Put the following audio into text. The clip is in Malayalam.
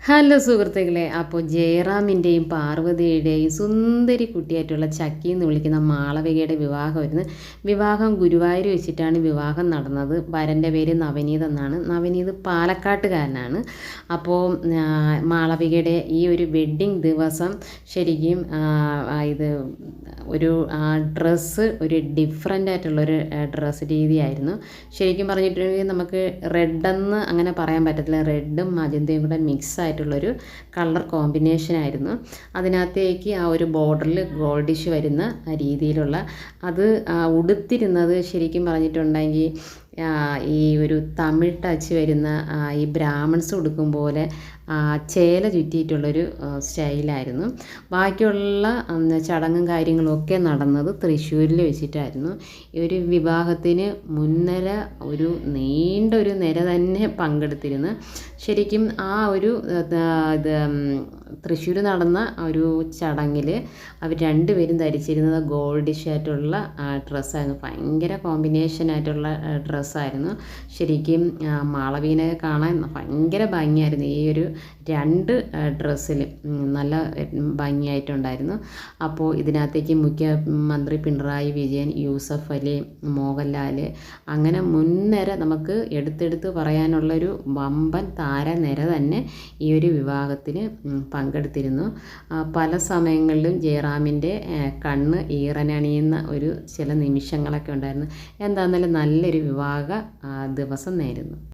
ഹലോ സുഹൃത്തുക്കളെ, അപ്പോൾ ജയറാമിൻ്റെയും പാർവതിയുടെയും സുന്ദരി കുട്ടിയായിട്ടുള്ള ചക്കി എന്ന് വിളിക്കുന്ന മാളവികയുടെ വിവാഹമായിരുന്നു. വിവാഹം ഗുരുവായൂർ വെച്ചിട്ടാണ് വിവാഹം നടന്നത്. വരൻ്റെ പേര് നവനീത് എന്നാണ്. നവനീത് പാലക്കാട്ടുകാരനാണ്. അപ്പോൾ മാളവികയുടെ ഈ ഒരു വെഡ്ഡിങ് ദിവസം ശരിക്കും ഇത് ഒരു ഡ്രസ്സ് ഒരു ഡിഫറെൻ്റ് ആയിട്ടുള്ളൊരു ഡ്രസ്സ് രീതിയായിരുന്നു. ശരിക്കും പറഞ്ഞിട്ടുണ്ടെങ്കിൽ നമുക്ക് റെഡെന്ന് അങ്ങനെ പറയാൻ പറ്റത്തില്ല. റെഡും മജന്തയും കൂടെ മിക്സ് ആയിട്ടുള്ളൊരു കളർ കോമ്പിനേഷനായിരുന്നു. അതിനകത്തേക്ക് ആ ഒരു ബോർഡറിൽ ഗോൾഡിഷ് വരുന്ന രീതിയിലുള്ള അത് ഉടുത്തിരുന്നത് ശരിക്കും പറഞ്ഞിട്ടുണ്ടെങ്കിൽ ഈ ഒരു തമിഴ് ടച്ച് വരുന്ന ഈ ബ്രാഹ്മൺസ് ഉടുക്കും പോലെ ചേല ചുറ്റിയിട്ടുള്ളൊരു സ്റ്റൈലായിരുന്നു. ബാക്കിയുള്ള ചടങ്ങും കാര്യങ്ങളും ഒക്കെ നടന്നത് തൃശ്ശൂരിൽ വെച്ചിട്ടായിരുന്നു. ഈ ഒരു വിവാഹത്തിന് മുൻനിര ഒരു നീണ്ടൊരു നിര തന്നെ പങ്കെടുത്തിരുന്നു. ശരിക്കും ആ ഒരു ഇത് തൃശ്ശൂർ നടന്ന ഒരു ചടങ്ങിൽ അവർ രണ്ടുപേരും ധരിച്ചിരുന്നത് ഗോൾഡിഷ് ആയിട്ടുള്ള ഡ്രസ്സായിരുന്നു. ഭയങ്കര കോമ്പിനേഷനായിട്ടുള്ള ഡ്രസ്സായിരുന്നു. ശരിക്കും മാളവികനെ കാണാൻ ഭയങ്കര ഭംഗിയായിരുന്നു. ഈ ഒരു രണ്ട് ഡ്രസ്സിൽ നല്ല ഭംഗിയായിട്ടുണ്ടായിരുന്നു. അപ്പോൾ ഇതിനകത്തേക്ക് മുഖ്യമന്ത്രി പിണറായി വിജയൻ, യൂസഫ് അലി, മോഹൻലാൽ അങ്ങനെ മുൻനിര നമുക്ക് എടുത്തെടുത്ത് പറയാനുള്ളൊരു വമ്പൻ താരനിര തന്നെ ഈ ഒരു വിവാഹത്തിന് പങ്കെടുത്തിരുന്നു. പല സമയങ്ങളിലും ജയറാമിൻ്റെ കണ്ണ് ഈറനണിയുന്ന ഒരു ചില നിമിഷങ്ങളൊക്കെ ഉണ്ടായിരുന്നു. എന്താണെന്നാലും നല്ലൊരു വിവാഹ ദിവസം നേരുന്നു.